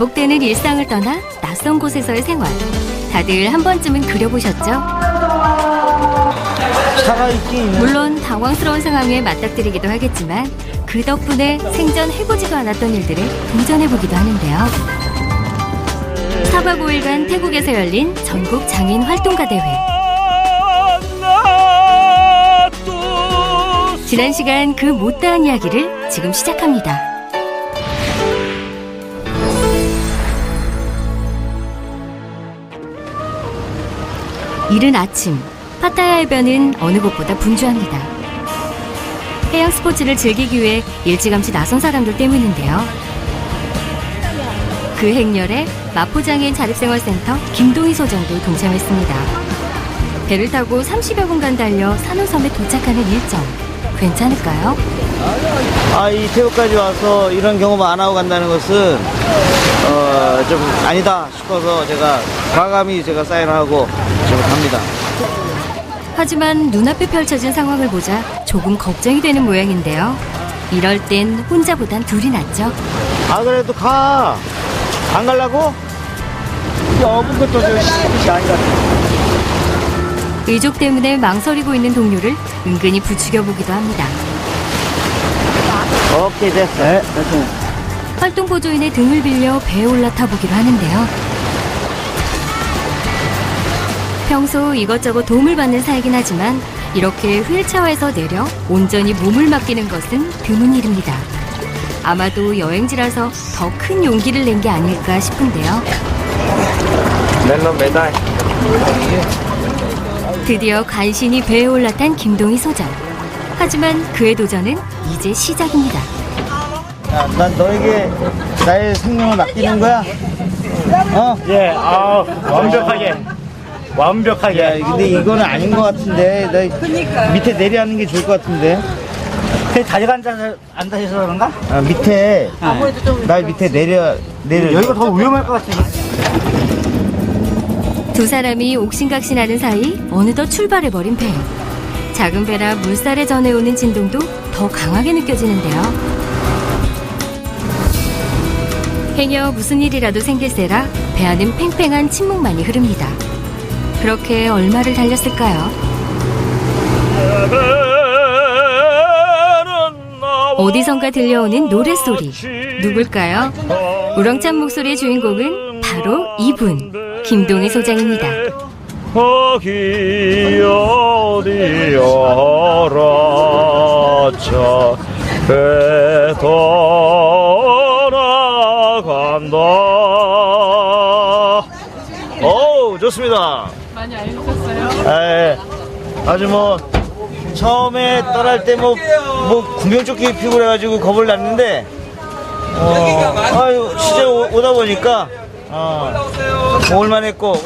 반복되는 일상을 떠나 낯선 곳에서의 생활. 다들 한 번쯤은 그려보셨죠? 물론 당황스러운 상황에 맞닥뜨리기도 하겠지만 그 덕분에 생전 해보지도 않았던 일들을 도전해보기도 하는데요. 4박 5일간 태국에서 열린 전국 장인 활동가 대회. 지난 시간 그 못다한 이야기를 지금 시작합니다. 이른 아침, 파타야 해변은 어느 곳보다 분주합니다. 해양 스포츠를 즐기기 위해 일찌감치 나선 사람들 때문인데요. 그 행렬에 마포장애인 자립생활센터 김동희 소장도 동참했습니다. 배를 타고 30여 분간 달려 산호섬에 도착하는 일정. 괜찮을까요? 이 태국까지 와서 이런 경험 안 하고 간다는 것은 좀 아니다 싶어서 제가 과감히 사인을 하고 지금 갑니다. 하지만 눈앞에 펼쳐진 상황을 보자 조금 걱정이 되는 모양인데요. 이럴 땐 혼자보단 둘이 낫죠. 그래도 가. 안 가려고? 어분 것도 쉽지 아니다. 의족 때문에 망설이고 있는 동료를 은근히 부추겨보기도 합니다. 오케이, 됐어. 네, 됐어. 활동 보조인의 등을 빌려 배에 올라타 보기로 하는데요. 평소 이것저것 도움을 받는 사이긴 하지만 이렇게 휠체어에서 내려 온전히 몸을 맡기는 것은 드문 일입니다. 아마도 여행지라서 더 큰 용기를 낸 게 아닐까 싶은데요. 멜론 메달. 드디어 간신히 배에 올라탄 김동희 소장. 하지만 그의 도전은 이제 시작입니다. 난 너에게 나의 생명을 맡기는 거야. 예, 완벽하게. 근데 이거는 아닌 것 같은데. 나 밑에 내려앉는 게 좋을 것 같은데. 다리가 안 다쳐서 그런가? 밑에. 날 밑에 내려. 여기가 더 위험할 것 같아. 두 사람이 옥신각신하는 사이 어느덧 출발해버린 배. 작은 배라 물살에 전해오는 진동도 더 강하게 느껴지는데요. 행여 무슨 일이라도 생길세라 배 안은 팽팽한 침묵만이 흐릅니다. 그렇게 얼마를 달렸을까요? 어디선가 들려오는 노랫소리. 누굴까요? 우렁찬 목소리의 주인공은 바로 이분, 김동희 소장입니다. 거기 어디여라 배 떠나간다. 좋습니다. 많이 알려주셨어요? 아주 처음에 떠날 때 구명조끼 입히고 그래가지고 겁을 났는데 진짜 오다 보니까 올만했고.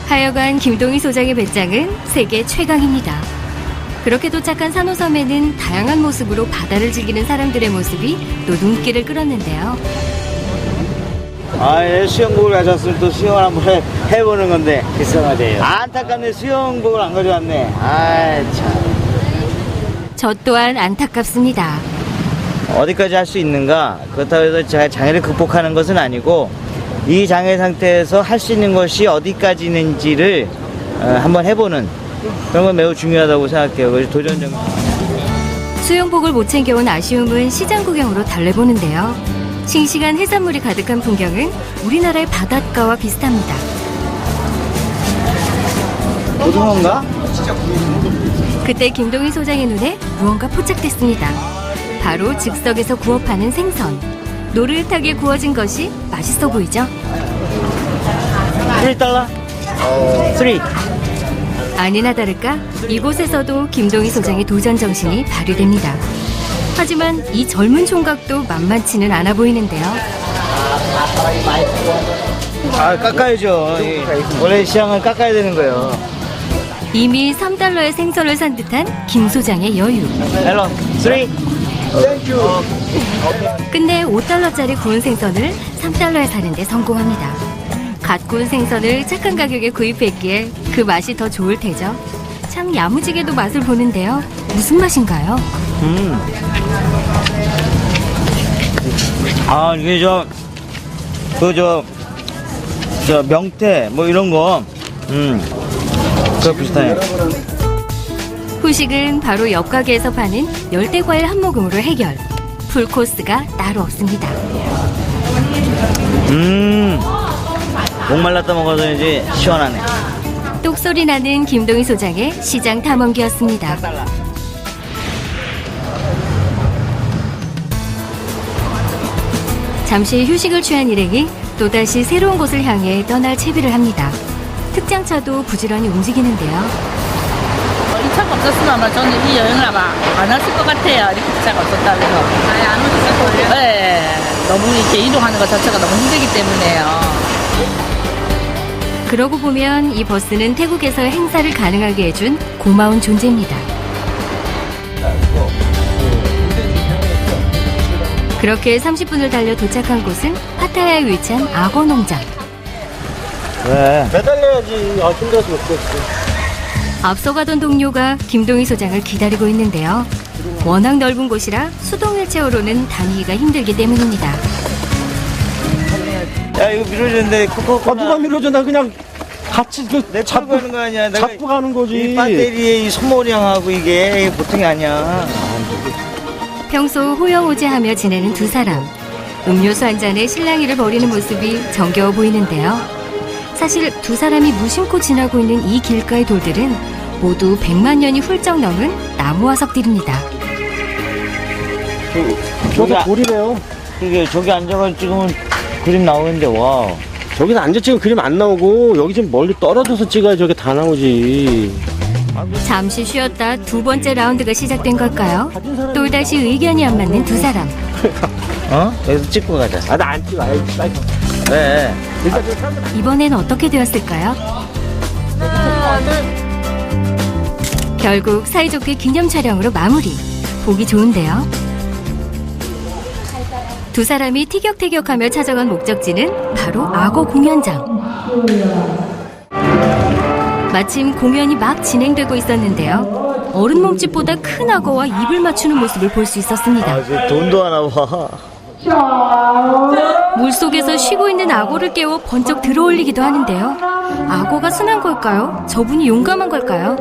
하여간 김동희 소장의 배짱은 세계 최강입니다. 그렇게 도착한 산호섬에는 다양한 모습으로 바다를 즐기는 사람들의 모습이 또 눈길을 끌었는데요. 수영복을 가져왔으면 또 수영을 한번 해보는 건데. 비싸가지요. 안타깝네. 수영복을 안 가져왔네. 참. 저 또한 안타깝습니다. 어디까지 할 수 있는가? 그렇다고 해서 제가 장애를 극복하는 것은 아니고 이 장애 상태에서 할 수 있는 것이 어디까지 있는지를 한번 해보는 그런 건 매우 중요하다고 생각해요. 그래서 도전적. 수영복을 못 챙겨온 아쉬움은 시장 구경으로 달래보는데요. 싱싱한 해산물이 가득한 풍경은 우리나라의 바닷가와 비슷합니다. 고등어인가? 그때 김동희 소장의 눈에 무언가 포착됐습니다. 바로 즉석에서 구워 파는 생선. 노릇하게 구워진 것이 맛있어 보이죠? $3. 3. 아니나 다를까 이곳에서도 김동희 소장의 도전 정신이 발휘됩니다. 하지만 이 젊은 총각도 만만치는 않아 보이는데요. 깎아야죠. 원래 시장은 깎아야 되는 거예요. 이미 $3의 생선을 산 듯한 김 소장의 여유. 헬로 3. 끝내 $5짜리 구운 생선을 $3에 사는데 성공합니다. 갓 구운 생선을 착한 가격에 구입했기에 그 맛이 더 좋을 테죠. 참 야무지게도 맛을 보는데요. 무슨 맛인가요? 이게 저 명태 뭐 이런 거, 그거 비슷해요. 후식은 바로 옆 가게에서 파는 열대과일 한 모금으로 해결. 풀코스가 따로 없습니다. 목말랐다 먹어서 이제 시원하네. 똑소리 나는 김동희 소장의 시장 탐험기였습니다. 잠시 휴식을 취한 일행이 또다시 새로운 곳을 향해 떠날 채비를 합니다. 특장차도 부지런히 움직이는데요. 이 차가 없었으면 아마 저는 이 여행을 아마 안 왔을 것 같아요. 이렇게 차가 없었다면. 아예 안 오셨을 거예요? 네. 너무 이렇게 이동하는 것 자체가 너무 힘들기 때문에요. 그러고 보면 이 버스는 태국에서 행사를 가능하게 해준 고마운 존재입니다. 그렇게 30분을 달려 도착한 곳은 파타야에 위치한 악어 농장. 왜? 매달려야지. 아, 힘들어서 못 겠어. 앞서가던 동료가 김동희 소장을 기다리고 있는데요. 워낙 넓은 곳이라 수동 휠체어로는 다니기가 힘들기 때문입니다. 야, 이거 밀어주는데 코코코. 누가 밀어줘? 나 그냥 같이 내 차고 가는 거 아니야? 내가 잡고 가는 거지. 이 배터리에 이 손모량하고 이게 보통이 아니야. 평소 호영호재하며 지내는 두 사람. 음료수 한 잔에 실랑이를 벌이는 모습이 정겨워 보이는데요. 사실 두 사람이 무심코 지나고 있는 이 길가의 돌들은 모두 100만 년이 훌쩍 넘은 나무 화석들입니다. 저기 돌이래요. 이게 저기 앉아가지고 찍으면 그림 나오는데 와. 저기서 앉아 찍으면 그림 안 나오고 여기 좀 멀리 떨어져서 찍어야 저게 다 나오지. 잠시 쉬었다 두 번째 라운드가 시작된 걸까요? 또다시 의견이 안 맞는 두 사람. 여기서 찍고 가자. 아, 나 안 찍어. 네. 이번엔 어떻게 되었을까요? 결국 사이좋게 기념 촬영으로 마무리. 보기 좋은데요. 두 사람이 티격태격하며 찾아간 목적지는 바로 악어 공연장. 마침 공연이 막 진행되고 있었는데요. 어른 몸집보다 큰 악어와 입을 맞추는 모습을 볼 수 있었습니다. 아, 돈도 하나 봐. 물속에서 쉬고 있는 악어를 깨워 번쩍 들어올리기도 하는데요. 악어가 순한 걸까요? 저분이 용감한 걸까요?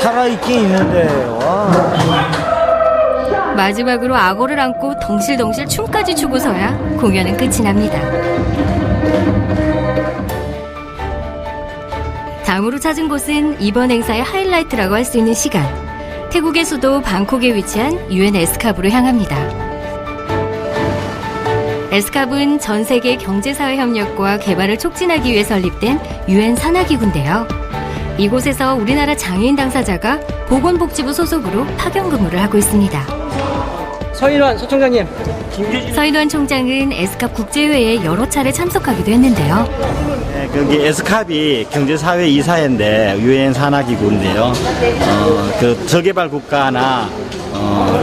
살아있긴 있는데, 와. 마지막으로 악어를 안고 덩실덩실 춤까지 추고서야 공연은 끝이 납니다. 다음으로 찾은 곳은 이번 행사의 하이라이트라고 할 수 있는 시간. 태국의 수도 방콕에 위치한 UN 에스캅으로 향합니다. 에스캅은 전 세계 경제사회 협력과 개발을 촉진하기 위해 설립된 UN 산하기구인데요. 이곳에서 우리나라 장애인 당사자가 보건복지부 소속으로 파견 근무를 하고 있습니다. 서인환 소총장님. 서인환 총장은 에스캅 국제회의에 여러 차례 참석하기도 했는데요. 네, 거기 에스캅이 경제사회 이사회인데 유엔 산하기구인데요. 그 저개발 국가나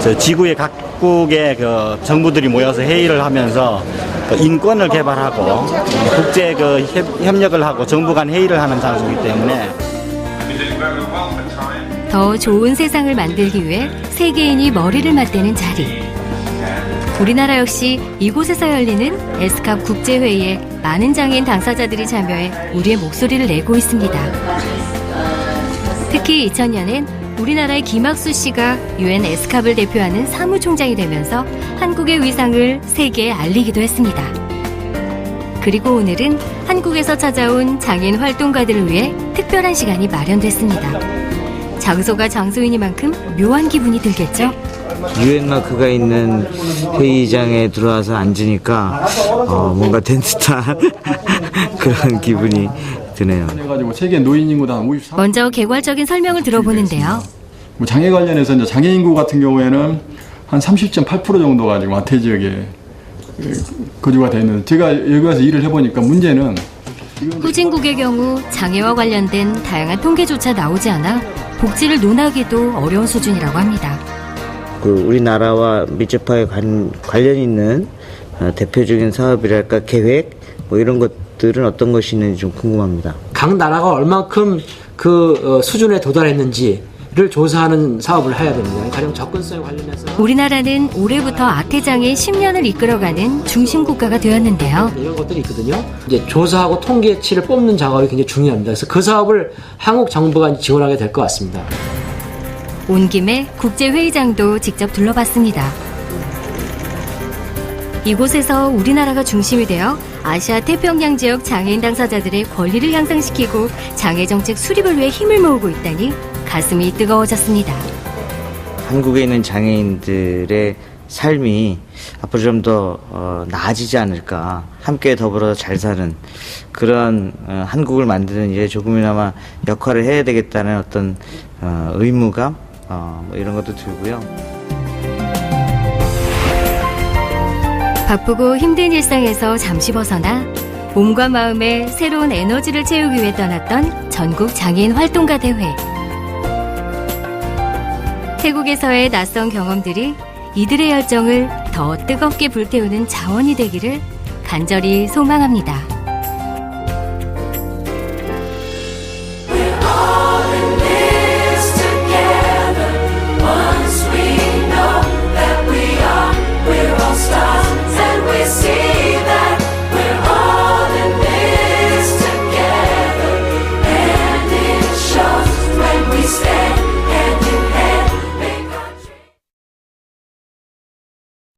저 지구의 각국의 그 정부들이 모여서 회의를 하면서 그 인권을 개발하고 국제 그 협력을 하고 정부 간 회의를 하는 장소이기 때문에. 더 좋은 세상을 만들기 위해 세계인이 머리를 맞대는 자리. 우리나라 역시 이곳에서 열리는 에스캅 국제회의에 많은 장애인 당사자들이 참여해 우리의 목소리를 내고 있습니다. 특히 2000년엔 우리나라의 김학수 씨가 UN 에스캅을 대표하는 사무총장이 되면서 한국의 위상을 세계에 알리기도 했습니다. 그리고 오늘은 한국에서 찾아온 장애인 활동가들을 위해 특별한 시간이 마련됐습니다. 장소가 장소이니만큼 묘한 기분이 들겠죠? 유엔 마크가 있는 회의장에 들어와서 앉으니까 뭔가 된 듯한 그런 기분이 드네요. 해가지고 세계 노인 인구당 54. 먼저 개괄적인 설명을 들어보는데요. 장애 관련해서 이제 장애 인구 같은 경우에는 한 30.8% 정도가 지금 와태 지역에 거주가 되어 있는데 제가 여기 와서 일을 해보니까 문제는 후진국의 경우 장애와 관련된 다양한 통계조차 나오지 않아 복지를 논하기도 어려운 수준이라고 합니다. 그 우리나라와 밀접하게 관련 있는 대표적인 사업이랄까 계획 뭐 이런 것들은 어떤 것이 있는지 좀 궁금합니다. 각 나라가 얼만큼 그 수준에 도달했는지 조사하는 사업을 해야 됩니다. 가령 접근성에 관련해서 우리나라는 올해부터 아태장애 10년을 이끌어가는 중심 국가가 되었는데요. 이런 것들이 있거든요. 이제 조사하고 통계치를 뽑는 작업이 굉장히 중요합니다. 그래서 그 사업을 한국 정부가 지원하게 될 것 같습니다. 온 김에 국제회의장도 직접 둘러봤습니다. 이곳에서 우리나라가 중심이 되어 아시아 태평양 지역 장애인 당사자들의 권리를 향상시키고 장애 정책 수립을 위해 힘을 모으고 있다니 가슴이 뜨거워졌습니다. 한국에 있는 장애인들의 삶이 앞으로 좀 더 나아지지 않을까, 함께 더불어 잘 사는 그런 한국을 만드는 일에 조금이나마 역할을 해야 되겠다는 어떤 의무감, 뭐 이런 것도 들고요. 바쁘고 힘든 일상에서 잠시 벗어나 몸과 마음에 새로운 에너지를 채우기 위해 떠났던 전국 장애인 활동가 대회. 태국에서의 낯선 경험들이 이들의 열정을 더 뜨겁게 불태우는 자원이 되기를 간절히 소망합니다.